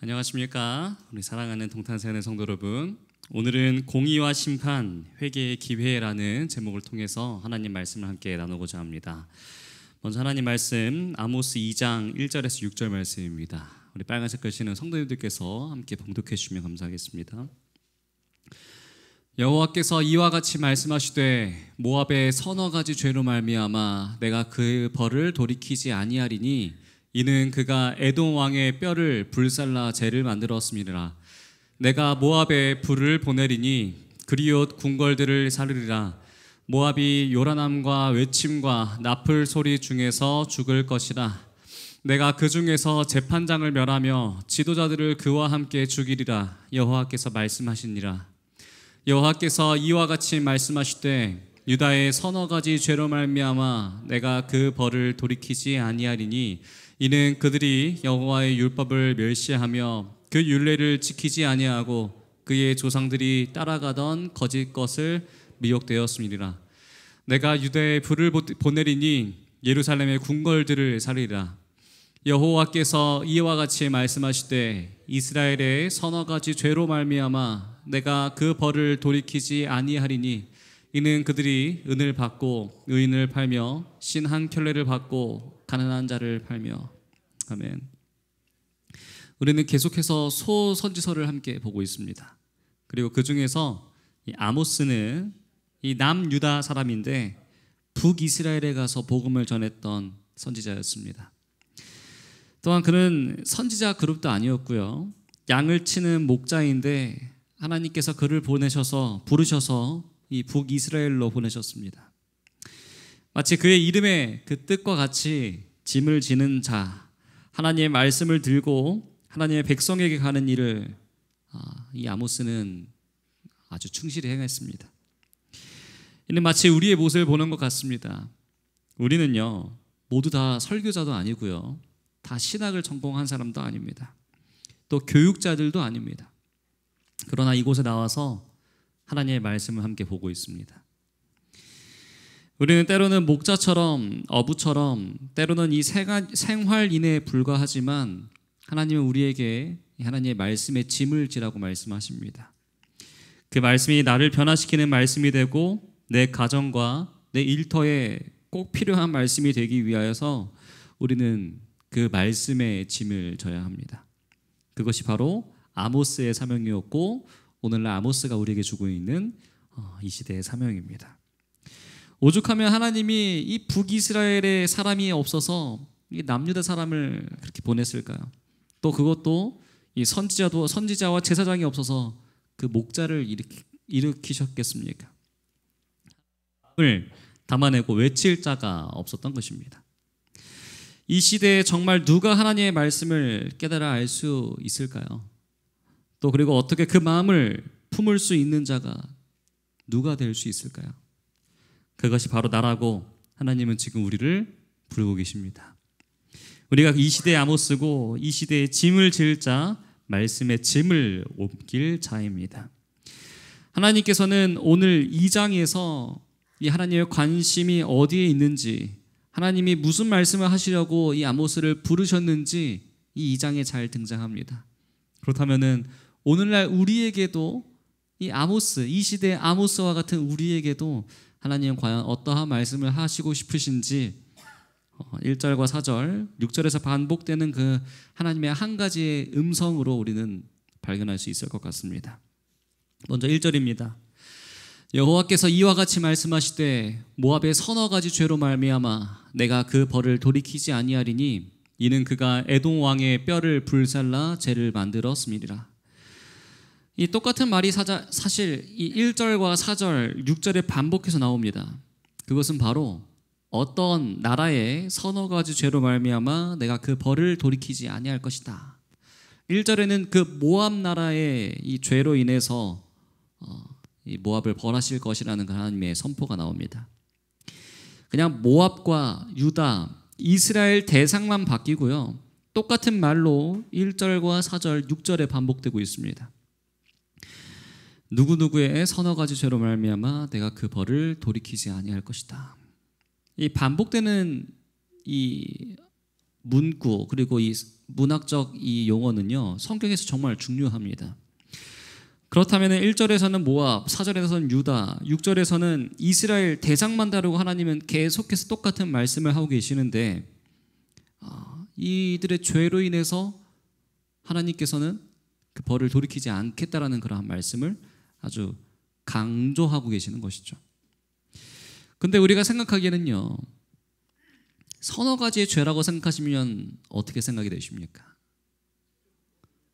안녕하십니까? 우리 사랑하는 동탄세안의 성도 여러분, 오늘은 공의와 심판, 회개의 기회라는 제목을 통해서 하나님 말씀을 함께 나누고자 합니다. 먼저 하나님 말씀 아모스 2장 1절에서 6절 말씀입니다. 우리 빨간색 글씨는 성도님들께서 함께 봉독해 주시면 감사하겠습니다. 여호와께서 이와 같이 말씀하시되 모압의 서너 가지 죄로 말미암아 내가 그 벌을 돌이키지 아니하리니 이는 그가 에돔 왕의 뼈를 불살라 재를 만들었음이라. 내가 모압에 불을 보내리니 그리옷 궁궐들을 사르리라. 모압이 요란함과 외침과 나풀 소리 중에서 죽을 것이라. 내가 그 중에서 재판장을 멸하며 지도자들을 그와 함께 죽이리라. 여호와께서 말씀하시니라. 여호와께서 이와 같이 말씀하시되 유다의 서너 가지 죄로 말미암아 내가 그 벌을 돌이키지 아니하리니 이는 그들이 여호와의 율법을 멸시하며 그 율례를 지키지 아니하고 그의 조상들이 따라가던 거짓 것을 미혹되었음이니라. 내가 유다에 불을 보내리니 예루살렘의 궁궐들을 사리라. 여호와께서 이와 같이 말씀하시되 이스라엘의 서너 가지 죄로 말미암아 내가 그 벌을 돌이키지 아니하리니 이는 그들이 은을 받고 의인을 팔며 신 한 켤레를 받고 가난한 자를 팔며. 아멘. 우리는 계속해서 소선지서를 함께 보고 있습니다. 그리고 그 중에서 이 아모스는 이 남유다 사람인데 북이스라엘에 가서 복음을 전했던 선지자였습니다. 또한 그는 선지자 그룹도 아니었고요, 양을 치는 목자인데 하나님께서 그를 부르셔서 이 북이스라엘로 보내셨습니다. 마치 그의 이름의 그 뜻과 같이 짐을 지는 자, 하나님의 말씀을 들고 하나님의 백성에게 가는 일을 이 아모스는 아주 충실히 행했습니다. 이는 마치 우리의 모습을 보는 것 같습니다. 우리는요 모두 다 설교자도 아니고요, 다 신학을 전공한 사람도 아닙니다. 또 교육자들도 아닙니다. 그러나 이곳에 나와서 하나님의 말씀을 함께 보고 있습니다. 우리는 때로는 목자처럼 어부처럼 때로는 이 생활인에 불과하지만 하나님은 우리에게 하나님의 말씀에 짐을 지라고 말씀하십니다. 그 말씀이 나를 변화시키는 말씀이 되고 내 가정과 내 일터에 꼭 필요한 말씀이 되기 위하여서 우리는 그 말씀의 짐을 져야 합니다. 그것이 바로 아모스의 사명이었고 오늘날 아모스가 우리에게 주고 있는 이 시대의 사명입니다. 오죽하면 하나님이 이 북이스라엘에 사람이 없어서 이 남유다 사람을 그렇게 보냈을까요? 또 그것도 이 선지자와 제사장이 없어서 그 목자를 일으키셨겠습니까? 을 담아내고 외칠 자가 없었던 것입니다. 이 시대에 정말 누가 하나님의 말씀을 깨달아 알 수 있을까요? 또 그리고 어떻게 그 마음을 품을 수 있는 자가 누가 될 수 있을까요? 그것이 바로 나라고 하나님은 지금 우리를 부르고 계십니다. 우리가 이 시대의 아모스고 이 시대의 짐을 질 자, 말씀의 짐을 옮길 자입니다. 하나님께서는 오늘 2장에서 이 하나님의 관심이 어디에 있는지, 하나님이 무슨 말씀을 하시려고 이 아모스를 부르셨는지 이 2장에 잘 등장합니다. 그렇다면은 오늘날 우리에게도 이 아모스, 이 시대의 아모스와 같은 우리에게도 하나님은 과연 어떠한 말씀을 하시고 싶으신지 1절과 4절, 6절에서 반복되는 그 하나님의 한 가지의 음성으로 우리는 발견할 수 있을 것 같습니다. 먼저 1절입니다. 여호와께서 이와 같이 말씀하시되 모압의 서너 가지 죄로 말미암아 내가 그 벌을 돌이키지 아니하리니 이는 그가 에돔 왕의 뼈를 불살라 재를 만들었음이니라. 이 똑같은 말이 사실 이 1절과 4절, 6절에 반복해서 나옵니다. 그것은 바로 어떤 나라의 서너 가지 죄로 말미암아 내가 그 벌을 돌이키지 아니할 것이다. 1절에는 그 모압 나라의 이 죄로 인해서 이 모압을 벌하실 것이라는 하나님의 선포가 나옵니다. 그냥 모압과 유다, 이스라엘 대상만 바뀌고요, 똑같은 말로 1절과 4절, 6절에 반복되고 있습니다. 누구누구의 서너 가지 죄로 말미암아 내가 그 벌을 돌이키지 아니할 것이다. 이 반복되는 이 문구 그리고 이 문학적 이 용어는요, 성경에서 정말 중요합니다. 그렇다면 1절에서는 모압, 4절에서는 유다, 6절에서는 이스라엘 대상만 다루고 하나님은 계속해서 똑같은 말씀을 하고 계시는데, 이들의 죄로 인해서 하나님께서는 그 벌을 돌이키지 않겠다라는 그러한 말씀을 아주 강조하고 계시는 것이죠. 근데 우리가 생각하기에는요, 서너 가지의 죄라고 생각하시면 어떻게 생각이 되십니까?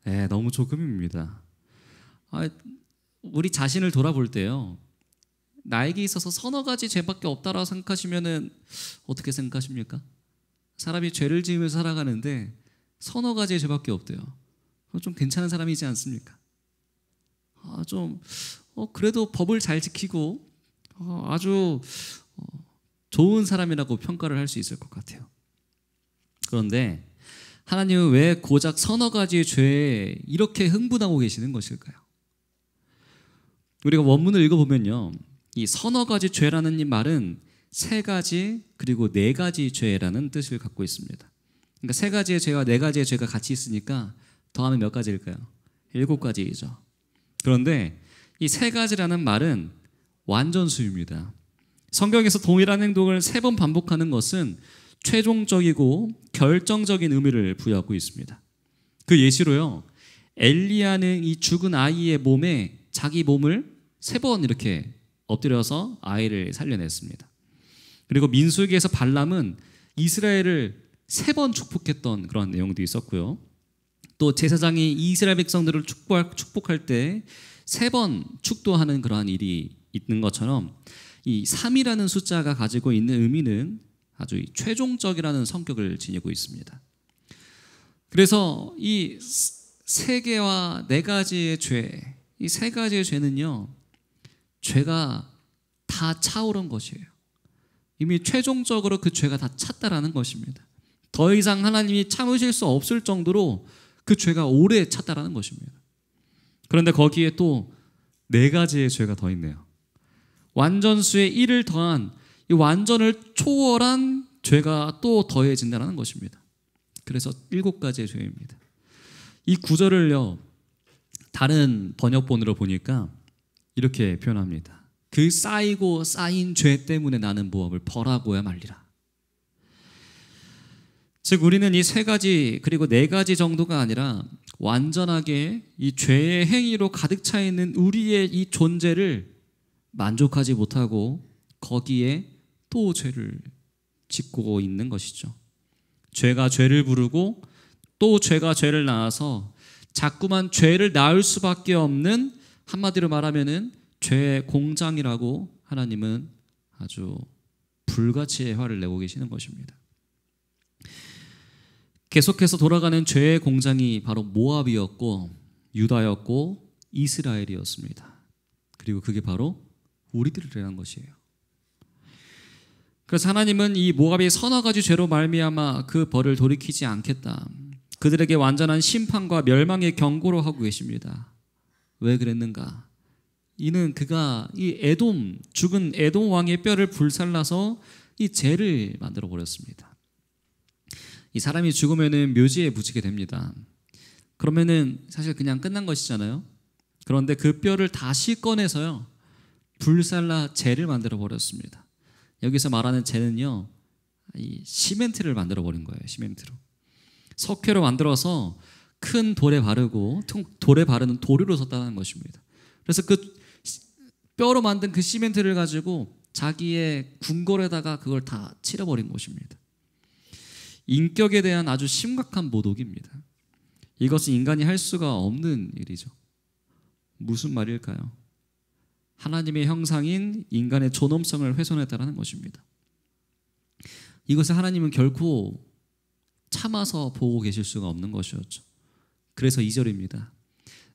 네, 너무 조금입니다. 우리 자신을 돌아볼 때요, 나에게 있어서 서너 가지 죄밖에 없다라고 생각하시면은 어떻게 생각하십니까? 사람이 죄를 지으면서 살아가는데 서너 가지의 죄밖에 없대요. 좀 괜찮은 사람이지 않습니까? 그래도 법을 잘 지키고 아주 좋은 사람이라고 평가를 할 수 있을 것 같아요. 그런데 하나님은 왜 고작 서너 가지의 죄에 이렇게 흥분하고 계시는 것일까요? 우리가 원문을 읽어보면요, 이 서너 가지 죄라는 이 말은 세 가지 그리고 네 가지 죄라는 뜻을 갖고 있습니다. 그러니까 세 가지의 죄와 네 가지의 죄가 같이 있으니까 더하면 몇 가지일까요? 7가지이죠. 그런데 이 세 가지라는 말은 완전수입니다. 성경에서 동일한 행동을 3번 반복하는 것은 최종적이고 결정적인 의미를 부여하고 있습니다. 그 예시로요, 엘리야는 이 죽은 아이의 몸에 자기 몸을 3번 이렇게 엎드려서 아이를 살려냈습니다. 그리고 민수기에서 발람은 이스라엘을 3번 축복했던 그런 내용도 있었고요. 또 제사장이 이스라엘 백성들을 축복할 때 3번 축도하는 그러한 일이 있는 것처럼, 이 3이라는 숫자가 가지고 있는 의미는 아주 최종적이라는 성격을 지니고 있습니다. 그래서 이 3개와 4가지의 죄, 이 3가지의 죄는요, 죄가 다 차오른 것이에요. 이미 최종적으로 그 죄가 다 찼다라는 것입니다. 더 이상 하나님이 참으실 수 없을 정도로 그 죄가 오래 찼다라는 것입니다. 그런데 거기에 또 4가지의 죄가 더 있네요. 완전수의 1을 더한 이 완전을 초월한 죄가 또 더해진다는 것입니다. 그래서 7가지의 죄입니다. 이 구절을요, 다른 번역본으로 보니까 이렇게 표현합니다. 그 쌓이고 쌓인 죄 때문에 나는 모압을 벌하고야 말리라. 즉 우리는 이 3가지 그리고 4가지 정도가 아니라 완전하게 이 죄의 행위로 가득 차 있는 우리의 이 존재를 만족하지 못하고 거기에 또 죄를 짓고 있는 것이죠. 죄가 죄를 부르고 또 죄가 죄를 낳아서 자꾸만 죄를 낳을 수밖에 없는, 한마디로 말하면은 죄의 공장이라고 하나님은 아주 불가치의 화를 내고 계시는 것입니다. 계속해서 돌아가는 죄의 공장이 바로 모압이었고 유다였고 이스라엘이었습니다. 그리고 그게 바로 우리들이라는 것이에요. 그래서 하나님은 이 모압의 서너 가지 죄로 말미암아 그 벌을 돌이키지 않겠다, 그들에게 완전한 심판과 멸망의 경고로 하고 계십니다. 왜 그랬는가? 이는 그가 이 죽은 에돔 왕의 뼈를 불살라서 이 죄를 만들어 버렸습니다. 이 사람이 죽으면은 묘지에 묻히게 됩니다. 그러면은 사실 그냥 끝난 것이잖아요. 그런데 그 뼈를 다시 꺼내서요, 불살라 재를 만들어 버렸습니다. 여기서 말하는 재는요, 이 시멘트를 만들어 버린 거예요. 시멘트로 석회로 만들어서 큰 돌에 바르고 돌에 바르는 도료로 썼다는 것입니다. 그래서 그 뼈로 만든 그 시멘트를 가지고 자기의 궁궐에다가 그걸 다 칠해버린 것입니다. 인격에 대한 아주 심각한 모독입니다. 이것은 인간이 할 수가 없는 일이죠. 무슨 말일까요? 하나님의 형상인 인간의 존엄성을 훼손했다는 것입니다. 이것을 하나님은 결코 참아서 보고 계실 수가 없는 것이었죠. 그래서 2절입니다.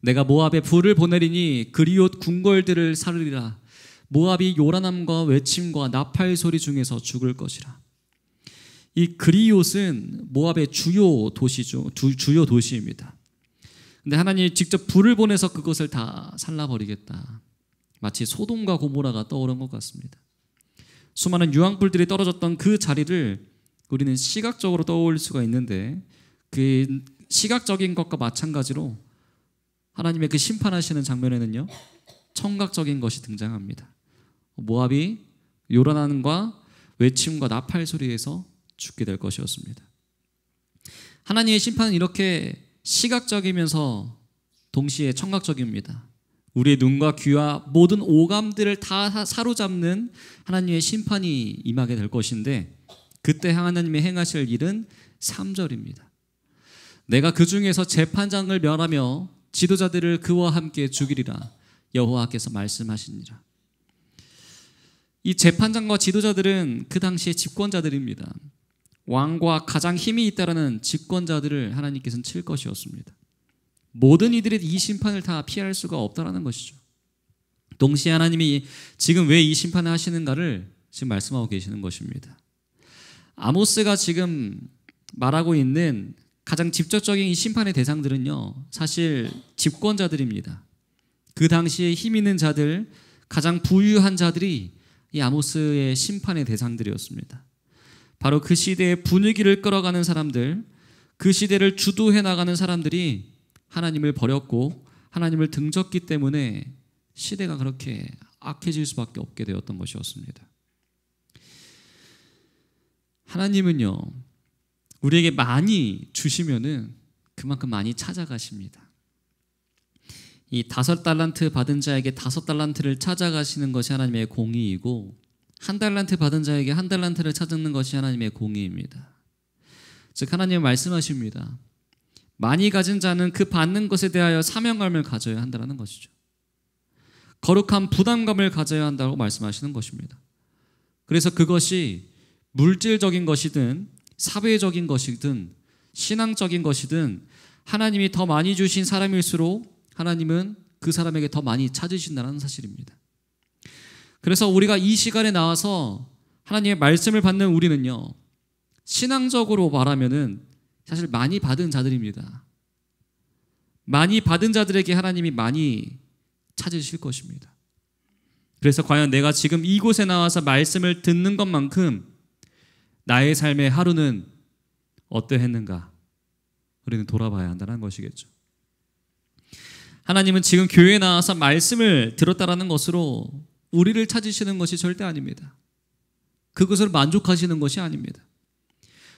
내가 모압에 불을 보내리니 그리옷 궁궐들을 사르리라. 모압이 요란함과 외침과 나팔 소리 중에서 죽을 것이라. 이 그리옷은 모압의 주요 도시죠. 주요 도시입니다. 근데 하나님이 직접 불을 보내서 그것을 다 살라버리겠다. 마치 소돔과 고모라가 떠오른 것 같습니다. 수많은 유황불들이 떨어졌던 그 자리를 우리는 시각적으로 떠올릴 수가 있는데 그 시각적인 것과 마찬가지로 하나님의 그 심판하시는 장면에는요, 청각적인 것이 등장합니다. 모압이 요란함과 외침과 나팔 소리에서 죽게 될 것이었습니다. 하나님의 심판은 이렇게 시각적이면서 동시에 청각적입니다. 우리의 눈과 귀와 모든 오감들을 다 사로잡는 하나님의 심판이 임하게 될 것인데, 그때 하나님의 행하실 일은 3절입니다. 내가 그 중에서 재판장을 멸하며 지도자들을 그와 함께 죽이리라 여호와께서 말씀하시니라. 이 재판장과 지도자들은 그 당시의 집권자들입니다. 왕과 가장 힘이 있다라는 집권자들을 하나님께서는 칠 것이었습니다. 모든 이들이 이 심판을 다 피할 수가 없다라는 것이죠. 동시에 하나님이 지금 왜 이 심판을 하시는가를 지금 말씀하고 계시는 것입니다. 아모스가 지금 말하고 있는 가장 직접적인 이 심판의 대상들은요, 사실 집권자들입니다. 그 당시에 힘 있는 자들, 가장 부유한 자들이 이 아모스의 심판의 대상들이었습니다. 바로 그 시대의 분위기를 끌어가는 사람들, 그 시대를 주도해 나가는 사람들이 하나님을 버렸고 하나님을 등졌기 때문에 시대가 그렇게 악해질 수밖에 없게 되었던 것이었습니다. 하나님은요, 우리에게 많이 주시면은 그만큼 많이 찾아가십니다. 이 5달란트 받은 자에게 5달란트를 찾아가시는 것이 하나님의 공의이고, 1달란트 받은 자에게 1달란트를 찾는 것이 하나님의 공의입니다. 즉 하나님은 말씀하십니다. 많이 가진 자는 그 받는 것에 대하여 사명감을 가져야 한다는 것이죠. 거룩한 부담감을 가져야 한다고 말씀하시는 것입니다. 그래서 그것이 물질적인 것이든 사회적인 것이든 신앙적인 것이든 하나님이 더 많이 주신 사람일수록 하나님은 그 사람에게 더 많이 찾으신다는 사실입니다. 그래서 우리가 이 시간에 나와서 하나님의 말씀을 받는 우리는요, 신앙적으로 말하면은 사실 많이 받은 자들입니다. 많이 받은 자들에게 하나님이 많이 찾으실 것입니다. 그래서 과연 내가 지금 이곳에 나와서 말씀을 듣는 것만큼 나의 삶의 하루는 어떠했는가, 우리는 돌아봐야 한다는 것이겠죠. 하나님은 지금 교회에 나와서 말씀을 들었다라는 것으로 우리를 찾으시는 것이 절대 아닙니다. 그것으로 만족하시는 것이 아닙니다.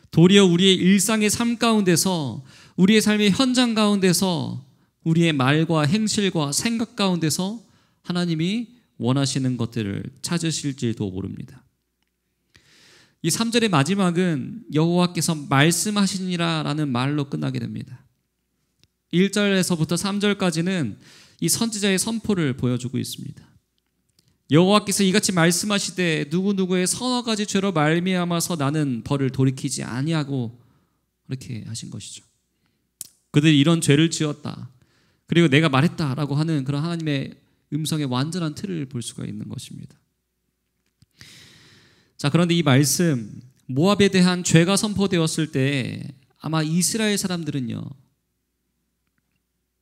도리어 우리의 일상의 삶 가운데서, 우리의 삶의 현장 가운데서, 우리의 말과 행실과 생각 가운데서 하나님이 원하시는 것들을 찾으실지도 모릅니다. 이 3절의 마지막은 여호와께서 말씀하시니라 라는 말로 끝나게 됩니다. 1절에서부터 3절까지는 이 선지자의 선포를 보여주고 있습니다. 여호와께서 이같이 말씀하시되 누구누구의 서너 가지 죄로 말미암아서 나는 벌을 돌이키지 아니하고, 이렇게 하신 것이죠. 그들이 이런 죄를 지었다, 그리고 내가 말했다라고 하는 그런 하나님의 음성의 완전한 틀을 볼 수가 있는 것입니다. 자, 그런데 이 말씀, 모압에 대한 죄가 선포되었을 때 아마 이스라엘 사람들은요,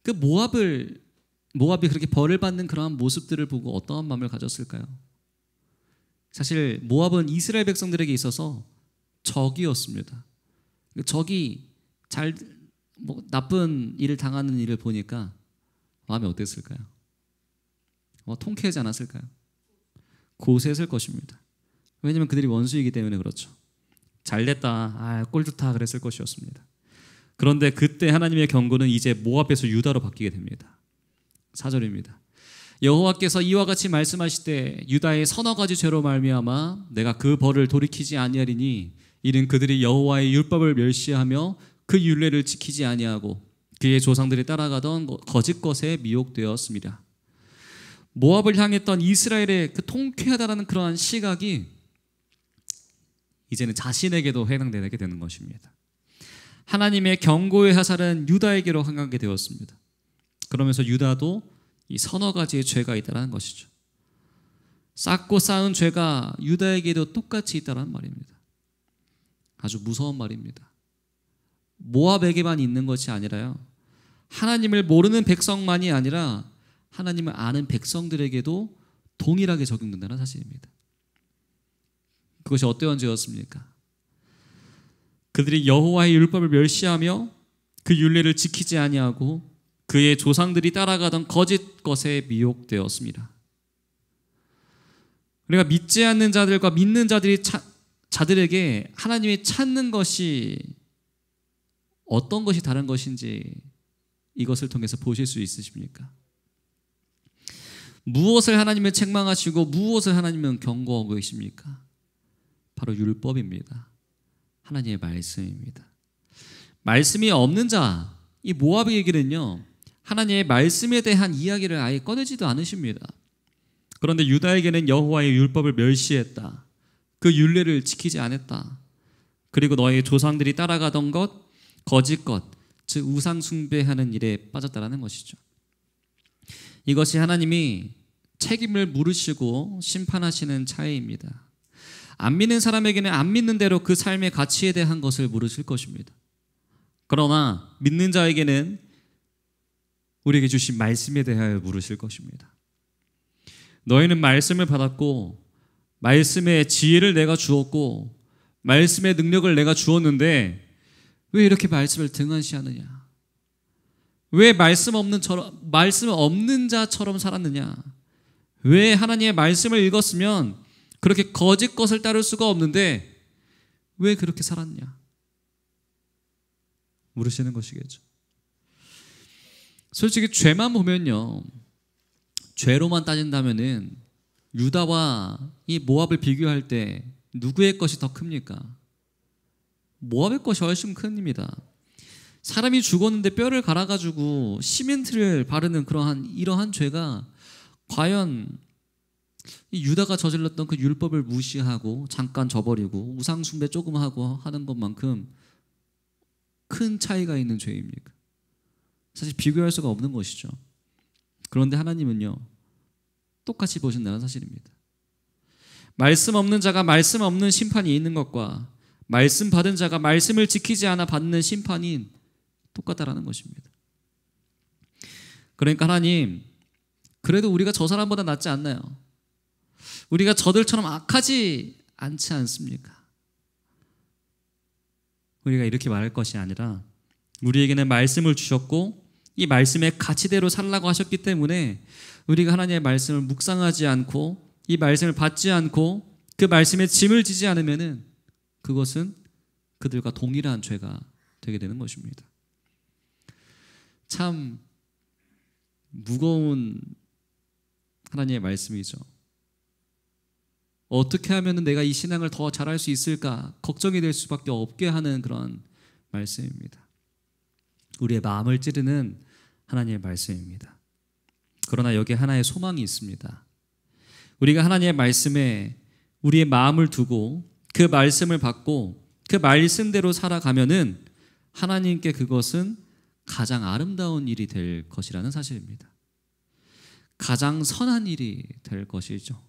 그 모압이 그렇게 벌을 받는 그러한 모습들을 보고 어떠한 마음을 가졌을까요? 사실 모압은 이스라엘 백성들에게 있어서 적이었습니다. 적이 나쁜 일을 당하는 일을 보니까 마음이 어땠을까요? 통쾌하지 않았을까요? 고세했을 것입니다. 왜냐하면 그들이 원수이기 때문에 그렇죠. 잘됐다, 꼴 좋다 그랬을 것이었습니다. 그런데 그때 하나님의 경고는 이제 모압에서 유다로 바뀌게 됩니다. 4절입니다. 여호와께서 이와 같이 말씀하시되 유다의 서너 가지 죄로 말미암아 내가 그 벌을 돌이키지 아니하리니 이는 그들이 여호와의 율법을 멸시하며 그 율례를 지키지 아니하고 그의 조상들이 따라가던 거짓 것에 미혹되었습니다. 모압을 향했던 이스라엘의 그 통쾌하다라는 그러한 시각이 이제는 자신에게도 해당되게 되는 것입니다. 하나님의 경고의 화살은 유다에게로 향하게 되었습니다. 그러면서 유다도 이 서너 가지의 죄가 있다는 것이죠. 쌓고 쌓은 죄가 유다에게도 똑같이 있다는 말입니다. 아주 무서운 말입니다. 모압에게만 있는 것이 아니라요, 하나님을 모르는 백성만이 아니라 하나님을 아는 백성들에게도 동일하게 적용된다는 사실입니다. 그것이 어떠한 죄였습니까? 그들이 여호와의 율법을 멸시하며 그 율례를 지키지 아니하고 그의 조상들이 따라가던 거짓 것에 미혹되었습니다. 우리가 믿지 않는 자들과 믿는 자들에게 하나님이 찾는 것이 어떤 것이 다른 것인지 이것을 통해서 보실 수 있으십니까? 무엇을 하나님은 책망하시고 무엇을 하나님은 경고하고 계십니까? 바로 율법입니다. 하나님의 말씀입니다. 말씀이 없는 자, 이 모압에게는요, 하나님의 말씀에 대한 이야기를 아예 꺼내지도 않으십니다. 그런데 유다에게는 여호와의 율법을 멸시했다. 그 율례를 지키지 않았다. 그리고 너의 조상들이 따라가던 것, 거짓 것, 즉 우상 숭배하는 일에 빠졌다라는 것이죠. 이것이 하나님이 책임을 물으시고 심판하시는 차이입니다. 안 믿는 사람에게는 안 믿는 대로 그 삶의 가치에 대한 것을 물으실 것입니다. 그러나 믿는 자에게는 우리에게 주신 말씀에 대하여 물으실 것입니다. 너희는 말씀을 받았고 말씀의 지혜를 내가 주었고 말씀의 능력을 내가 주었는데 왜 이렇게 말씀을 등한시하느냐? 왜 말씀 없는 자처럼 살았느냐? 왜 하나님의 말씀을 읽었으면 그렇게 거짓 것을 따를 수가 없는데 왜 그렇게 살았냐? 물으시는 것이겠죠. 솔직히 죄만 보면요, 죄로만 따진다면은 유다와 이 모압을 비교할 때 누구의 것이 더 큽니까? 모압의 것이 훨씬 큽니다. 사람이 죽었는데 뼈를 갈아가지고 시멘트를 바르는 이러한 죄가 과연 이 유다가 저질렀던 그 율법을 무시하고 잠깐 저버리고 우상 숭배 조금 하고 하는 것만큼 큰 차이가 있는 죄입니까? 사실 비교할 수가 없는 것이죠. 그런데 하나님은요, 똑같이 보신다는 사실입니다. 말씀 없는 자가 말씀 없는 심판이 있는 것과 말씀 받은 자가 말씀을 지키지 않아 받는 심판이 똑같다라는 것입니다. 그러니까 하나님, 그래도 우리가 저 사람보다 낫지 않나요? 우리가 저들처럼 악하지 않지 않습니까? 우리가 이렇게 말할 것이 아니라 우리에게는 말씀을 주셨고 이 말씀의 가치대로 살라고 하셨기 때문에 우리가 하나님의 말씀을 묵상하지 않고 이 말씀을 받지 않고 그 말씀에 짐을 지지 않으면은 그것은 그들과 동일한 죄가 되게 되는 것입니다. 참 무거운 하나님의 말씀이죠. 어떻게 하면 내가 이 신앙을 더 잘할 수 있을까 걱정이 될 수밖에 없게 하는 그런 말씀입니다. 우리의 마음을 찌르는 하나님의 말씀입니다. 그러나 여기에 하나의 소망이 있습니다. 우리가 하나님의 말씀에 우리의 마음을 두고 그 말씀을 받고 그 말씀대로 살아가면은 하나님께 그것은 가장 아름다운 일이 될 것이라는 사실입니다. 가장 선한 일이 될 것이죠.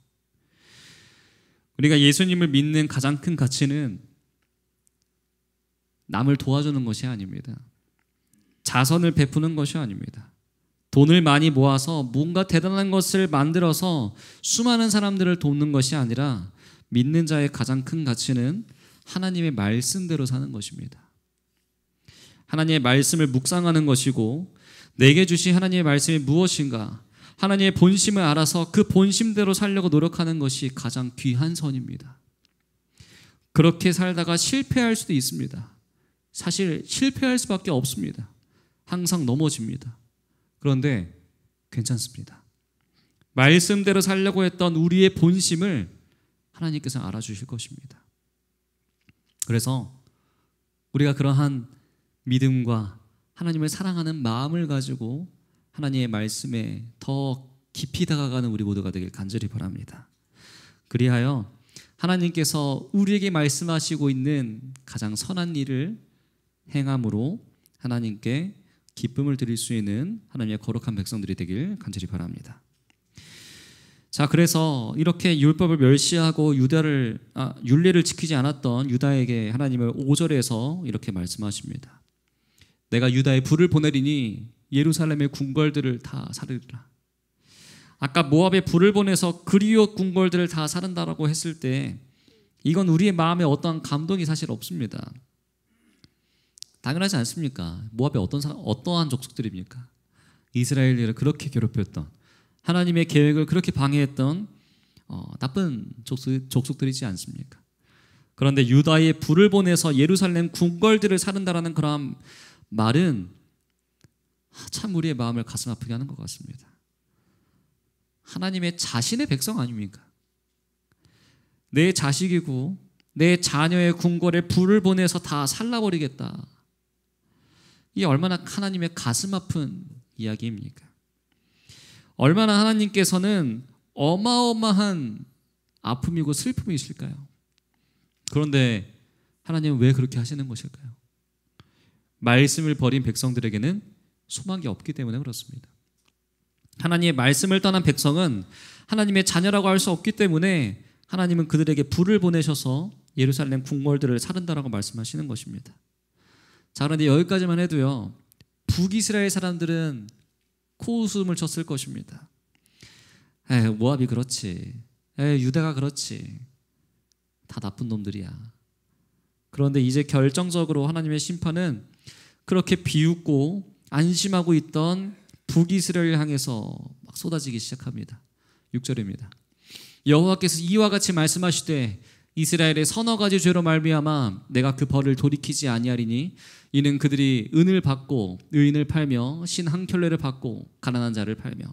우리가 예수님을 믿는 가장 큰 가치는 남을 도와주는 것이 아닙니다. 자선을 베푸는 것이 아닙니다. 돈을 많이 모아서 뭔가 대단한 것을 만들어서 수많은 사람들을 돕는 것이 아니라 믿는 자의 가장 큰 가치는 하나님의 말씀대로 사는 것입니다. 하나님의 말씀을 묵상하는 것이고 내게 주신 하나님의 말씀이 무엇인가 하나님의 본심을 알아서 그 본심대로 살려고 노력하는 것이 가장 귀한 선입니다. 그렇게 살다가 실패할 수도 있습니다. 사실 실패할 수밖에 없습니다. 항상 넘어집니다. 그런데 괜찮습니다. 말씀대로 살려고 했던 우리의 본심을 하나님께서 알아주실 것입니다. 그래서 우리가 그러한 믿음과 하나님을 사랑하는 마음을 가지고 하나님의 말씀에 더 깊이 다가가는 우리 모두가 되길 간절히 바랍니다. 그리하여 하나님께서 우리에게 말씀하시고 있는 가장 선한 일을 행함으로 하나님께 기쁨을 드릴 수 있는 하나님의 거룩한 백성들이 되길 간절히 바랍니다. 자, 그래서 이렇게 율법을 멸시하고 율례를 지키지 않았던 유다에게 하나님은 5절에서 이렇게 말씀하십니다. 내가 유다에 불을 보내리니 예루살렘의 궁궐들을 다 사르리라. 아까 모압에 불을 보내서 그리옷 궁궐들을 다 사른다라고 했을 때 이건 우리의 마음에 어떠한 감동이 사실 없습니다. 당연하지 않습니까? 모압이 어떠한 족속들입니까? 이스라엘을 그렇게 괴롭혔던, 하나님의 계획을 그렇게 방해했던 나쁜 족속들이지 않습니까? 그런데 유다에 불을 보내서 예루살렘 궁궐들을 사른다라는 그러한 말은 참 우리의 마음을 가슴 아프게 하는 것 같습니다. 하나님의 자신의 백성 아닙니까? 내 자식이고 내 자녀의 궁궐에 불을 보내서 다 살라버리겠다. 이게 얼마나 하나님의 가슴 아픈 이야기입니까? 얼마나 하나님께서는 어마어마한 아픔이고 슬픔이실까요? 그런데 하나님은 왜 그렇게 하시는 것일까요? 말씀을 버린 백성들에게는 소망이 없기 때문에 그렇습니다. 하나님의 말씀을 떠난 백성은 하나님의 자녀라고 할 수 없기 때문에 하나님은 그들에게 불을 보내셔서 예루살렘 궁궐들을 사른다라고 말씀하시는 것입니다. 자, 그런데 여기까지만 해도요, 북이스라엘 사람들은 코웃음을 쳤을 것입니다. 모압이 그렇지, 유다가 그렇지, 다 나쁜 놈들이야. 그런데 이제 결정적으로 하나님의 심판은 그렇게 비웃고 안심하고 있던 북이스라엘을 향해서 막 쏟아지기 시작합니다. 6절입니다. 여호와께서 이와 같이 말씀하시되 이스라엘의 서너 가지 죄로 말미암아 내가 그 벌을 돌이키지 아니하리니 이는 그들이 은을 받고 의인을 팔며 신 한 켤레를 받고 가난한 자를 팔며.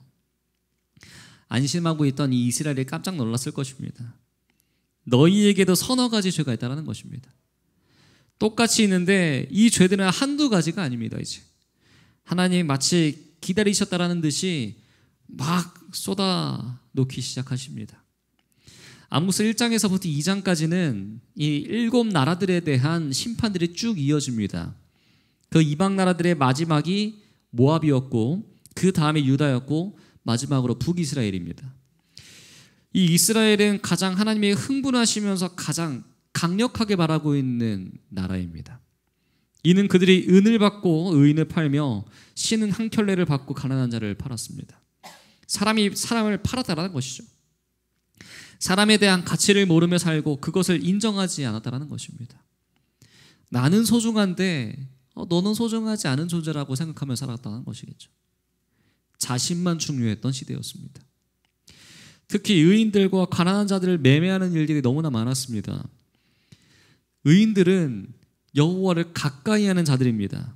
안심하고 있던 이 이스라엘이 깜짝 놀랐을 것입니다. 너희에게도 서너 가지 죄가 있다는 것입니다. 똑같이 있는데 이 죄들은 한두 가지가 아닙니다. 이제 하나님이 마치 기다리셨다라는 듯이 막 쏟아 놓기 시작하십니다. 아모스 1장에서부터 2장까지는 이 7나라들에 대한 심판들이 쭉 이어집니다. 그 이방 나라들의 마지막이 모압이었고 그 다음에 유다였고 마지막으로 북이스라엘입니다. 이 이스라엘은 가장 하나님이 흥분하시면서 가장 강력하게 바라고 있는 나라입니다. 이는 그들이 은을 받고 의인을 팔며 신은 한 켤레를 받고 가난한 자를 팔았습니다. 사람이 사람을 팔았다라는 것이죠. 사람에 대한 가치를 모르며 살고 그것을 인정하지 않았다라는 것입니다. 나는 소중한데 너는 소중하지 않은 존재라고 생각하며 살았다는 것이겠죠. 자신만 중요했던 시대였습니다. 특히 의인들과 가난한 자들을 매매하는 일들이 너무나 많았습니다. 의인들은 여호와를 가까이 하는 자들입니다.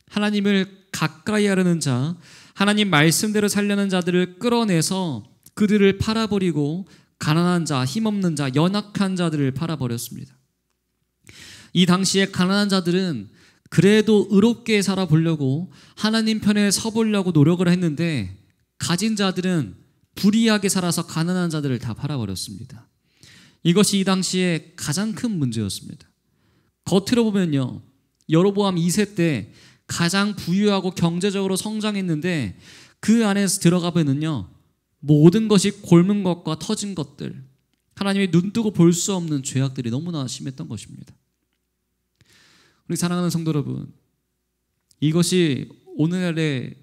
하나님을 가까이 하려는 자, 하나님 말씀대로 살려는 자들을 끌어내서 그들을 팔아버리고 가난한 자, 힘없는 자, 연약한 자들을 팔아버렸습니다. 이 당시에 가난한 자들은 그래도 의롭게 살아보려고 하나님 편에 서보려고 노력을 했는데 가진 자들은 불의하게 살아서 가난한 자들을 다 팔아버렸습니다. 이것이 이 당시에 가장 큰 문제였습니다. 겉으로 보면요, 여로보암 2세 때 가장 부유하고 경제적으로 성장했는데 그 안에서 들어가 보면요, 모든 것이 곪은 것과 터진 것들, 하나님이 눈뜨고 볼 수 없는 죄악들이 너무나 심했던 것입니다. 우리 사랑하는 성도 여러분, 이것이 오늘날의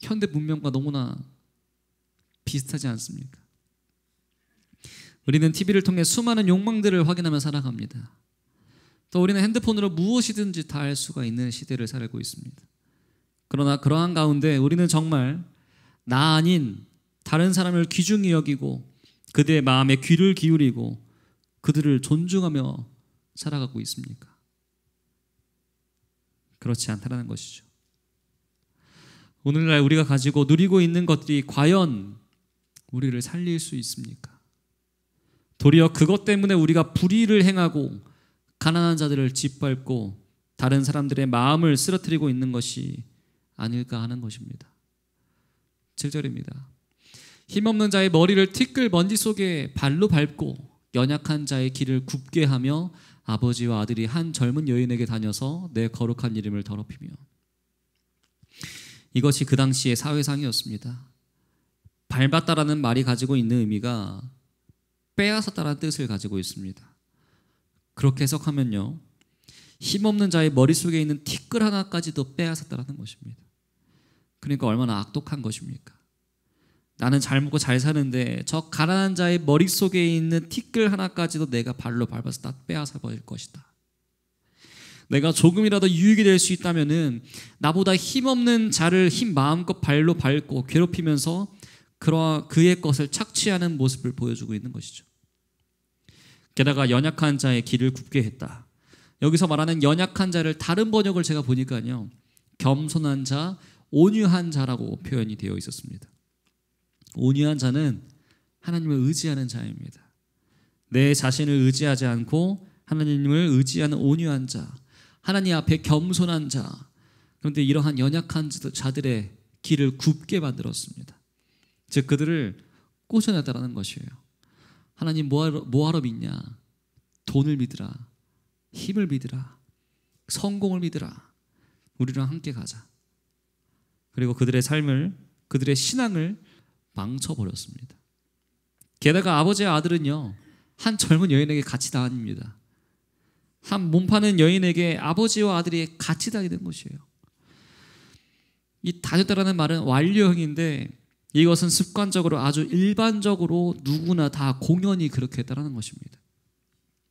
현대 문명과 너무나 비슷하지 않습니까? 우리는 TV를 통해 수많은 욕망들을 확인하며 살아갑니다. 또 우리는 핸드폰으로 무엇이든지 다 할 수가 있는 시대를 살고 있습니다. 그러나 그러한 가운데 우리는 정말 나 아닌 다른 사람을 귀중히 여기고 그들의 마음에 귀를 기울이고 그들을 존중하며 살아가고 있습니까? 그렇지 않다는 것이죠. 오늘날 우리가 가지고 누리고 있는 것들이 과연 우리를 살릴 수 있습니까? 도리어 그것 때문에 우리가 불의를 행하고 가난한 자들을 짓밟고 다른 사람들의 마음을 쓰러뜨리고 있는 것이 아닐까 하는 것입니다. 7절입니다. 힘없는 자의 머리를 티끌 먼지 속에 발로 밟고 연약한 자의 길을 굽게 하며 아버지와 아들이 한 젊은 여인에게 다녀서 내 거룩한 이름을 더럽히며. 이것이 그 당시의 사회상이었습니다. 밟았다라는 말이 가지고 있는 의미가 빼앗았다라는 뜻을 가지고 있습니다. 그렇게 해석하면요, 힘없는 자의 머릿속에 있는 티끌 하나까지도 빼앗았다라는 것입니다. 그러니까 얼마나 악독한 것입니까? 나는 잘 먹고 잘 사는데 저 가난한 자의 머릿속에 있는 티끌 하나까지도 내가 발로 밟아서 다 빼앗아 버릴 것이다. 내가 조금이라도 유익이 될 수 있다면은 나보다 힘없는 자를 힘 마음껏 발로 밟고 괴롭히면서 그의 것을 착취하는 모습을 보여주고 있는 것이죠. 게다가 연약한 자의 길을 굽게 했다. 여기서 말하는 연약한 자를 다른 번역을 제가 보니까요, 겸손한 자, 온유한 자라고 표현이 되어 있었습니다. 온유한 자는 하나님을 의지하는 자입니다. 내 자신을 의지하지 않고 하나님을 의지하는 온유한 자, 하나님 앞에 겸손한 자. 그런데 이러한 연약한 자들의 길을 굽게 만들었습니다. 즉 그들을 꽂아내다라는 것이에요. 하나님 뭐하러 믿냐? 돈을 믿으라, 힘을 믿으라, 성공을 믿으라. 우리랑 함께 가자. 그리고 그들의 삶을, 그들의 신앙을 망쳐버렸습니다. 게다가 아버지의 아들은요, 한 젊은 여인에게 같이 다닙니다. 한 몸파는 여인에게 아버지와 아들이 같이 다니는 것이에요. 이 다녔다라는 말은 완료형인데 이것은 습관적으로 아주 일반적으로 누구나 다 공연히 그렇게 했다는 것입니다.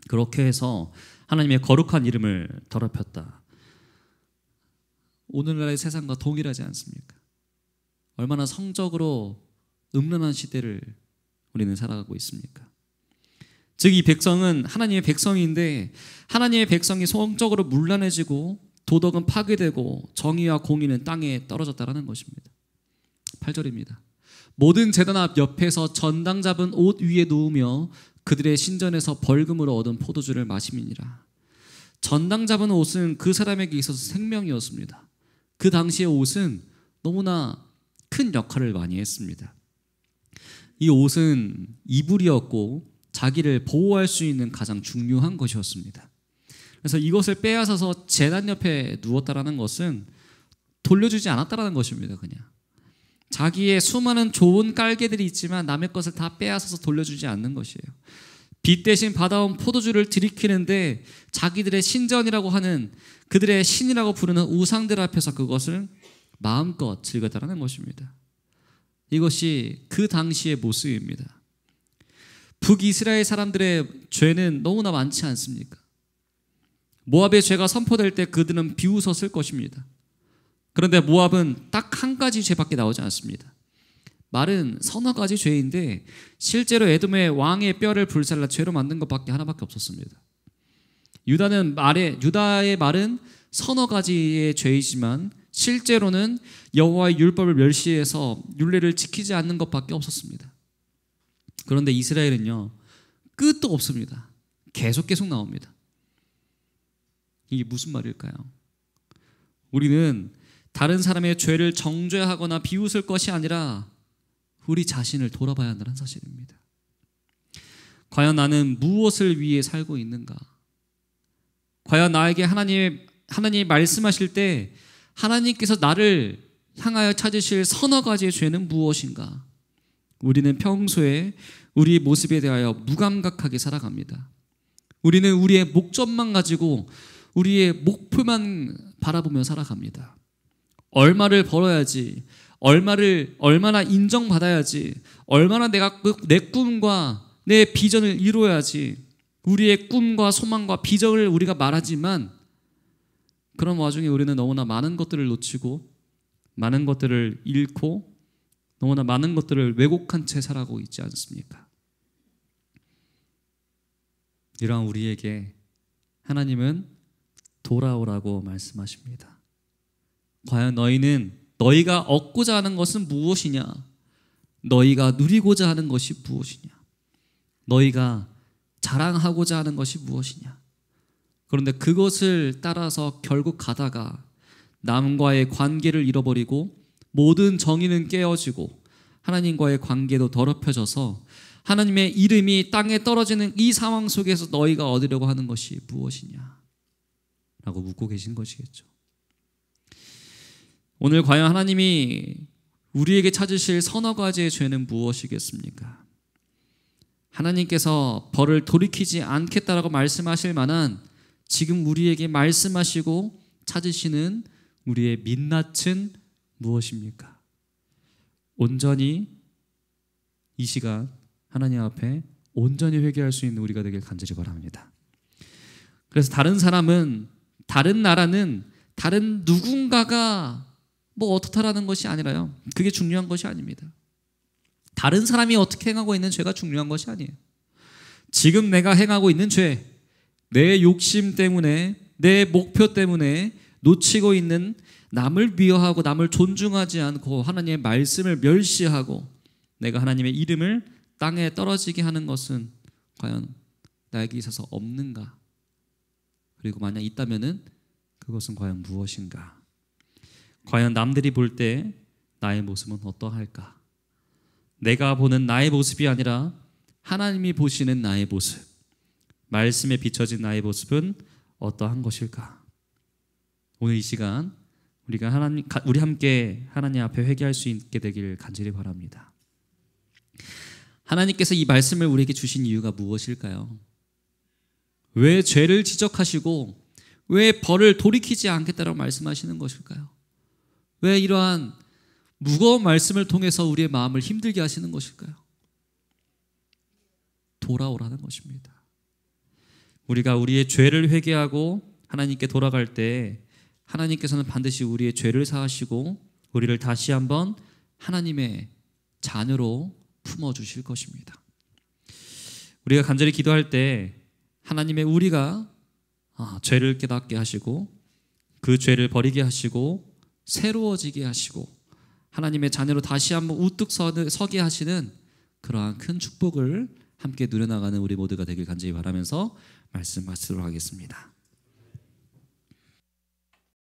그렇게 해서 하나님의 거룩한 이름을 더럽혔다. 오늘날의 세상과 동일하지 않습니까? 얼마나 성적으로 음란한 시대를 우리는 살아가고 있습니까? 즉 이 백성은 하나님의 백성인데 하나님의 백성이 성적으로 문란해지고 도덕은 파괴되고 정의와 공의는 땅에 떨어졌다는 것입니다. 8절입니다. 모든 제단 앞 옆에서 전당 잡은 옷 위에 누우며 그들의 신전에서 벌금으로 얻은 포도주를 마심이니라. 전당 잡은 옷은 그 사람에게 있어서 생명이었습니다. 그 당시의 옷은 너무나 큰 역할을 많이 했습니다. 이 옷은 이불이었고 자기를 보호할 수 있는 가장 중요한 것이었습니다. 그래서 이것을 빼앗아서 제단 옆에 누웠다라는 것은 돌려주지 않았다라는 것입니다. 그냥 자기의 수많은 좋은 깔개들이 있지만 남의 것을 다 빼앗아서 돌려주지 않는 것이에요. 빛 대신 받아온 포도주를 들이키는데 자기들의 신전이라고 하는, 그들의 신이라고 부르는 우상들 앞에서 그것을 마음껏 즐겼다라는 것입니다. 이것이 그 당시의 모습입니다. 북이스라엘 사람들의 죄는 너무나 많지 않습니까? 모압의 죄가 선포될 때 그들은 비웃었을 것입니다. 그런데 모압은 딱 한 가지 죄밖에 나오지 않습니다. 말은 서너 가지 죄인데 실제로 에돔의 왕의 뼈를 불살라 죄로 만든 것밖에 하나밖에 없었습니다. 유다의 말은 서너 가지의 죄이지만 실제로는 여호와의 율법을 멸시해서 율례를 지키지 않는 것밖에 없었습니다. 그런데 이스라엘은요, 끝도 없습니다. 계속 나옵니다. 이게 무슨 말일까요? 우리는 다른 사람의 죄를 정죄하거나 비웃을 것이 아니라 우리 자신을 돌아봐야 한다는 사실입니다. 과연 나는 무엇을 위해 살고 있는가? 과연 나에게 하나님이 말씀하실 때 하나님께서 나를 향하여 찾으실 서너 가지의 죄는 무엇인가? 우리는 평소에 우리의 모습에 대하여 무감각하게 살아갑니다. 우리는 우리의 목적만 가지고 우리의 목표만 바라보며 살아갑니다. 얼마를 벌어야지, 얼마나 인정받아야지, 얼마나 내가 내 꿈과 내 비전을 이루어야지, 우리의 꿈과 소망과 비전을 우리가 말하지만 그런 와중에 우리는 너무나 많은 것들을 놓치고 많은 것들을 잃고 너무나 많은 것들을 왜곡한 채 살아가고 있지 않습니까? 이러한 우리에게 하나님은 돌아오라고 말씀하십니다. 과연 너희가 얻고자 하는 것은 무엇이냐? 너희가 누리고자 하는 것이 무엇이냐? 너희가 자랑하고자 하는 것이 무엇이냐? 그런데 그것을 따라서 결국 가다가 남과의 관계를 잃어버리고 모든 정의는 깨어지고 하나님과의 관계도 더럽혀져서 하나님의 이름이 땅에 떨어지는 이 상황 속에서 너희가 얻으려고 하는 것이 무엇이냐? 라고 묻고 계신 것이겠죠. 오늘 과연 하나님이 우리에게 찾으실 서너 가지의 죄는 무엇이겠습니까? 하나님께서 벌을 돌이키지 않겠다라고 말씀하실 만한 지금 우리에게 말씀하시고 찾으시는 우리의 민낯은 무엇입니까? 온전히 이 시간 하나님 앞에 온전히 회개할 수 있는 우리가 되길 간절히 바랍니다. 그래서 다른 사람은 다른 나라는 다른 누군가가 뭐 어떻다라는 것이 아니라요. 그게 중요한 것이 아닙니다. 다른 사람이 어떻게 행하고 있는 죄가 중요한 것이 아니에요. 지금 내가 행하고 있는 죄, 내 욕심 때문에, 내 목표 때문에 놓치고 있는, 남을 미워하고 남을 존중하지 않고 하나님의 말씀을 멸시하고 내가 하나님의 이름을 땅에 떨어지게 하는 것은 과연 나에게 있어서 없는가? 그리고 만약 있다면은 그것은 과연 무엇인가? 과연 남들이 볼 때 나의 모습은 어떠할까? 내가 보는 나의 모습이 아니라 하나님이 보시는 나의 모습, 말씀에 비춰진 나의 모습은 어떠한 것일까? 오늘 이 시간 우리 함께 하나님 앞에 회개할 수 있게 되길 간절히 바랍니다. 하나님께서 이 말씀을 우리에게 주신 이유가 무엇일까요? 왜 죄를 지적하시고 왜 벌을 돌이키지 않겠다라고 말씀하시는 것일까요? 왜 이러한 무거운 말씀을 통해서 우리의 마음을 힘들게 하시는 것일까요? 돌아오라는 것입니다. 우리가 우리의 죄를 회개하고 하나님께 돌아갈 때 하나님께서는 반드시 우리의 죄를 사하시고 우리를 다시 한번 하나님의 자녀로 품어주실 것입니다. 우리가 간절히 기도할 때 하나님의 우리가 죄를 깨닫게 하시고 그 죄를 버리게 하시고 새로워지게 하시고 하나님의 자녀로 다시 한번 우뚝 서게 하시는 그러한 큰 축복을 함께 누려나가는 우리 모두가 되길 간절히 바라면서 말씀 마치도록 하겠습니다.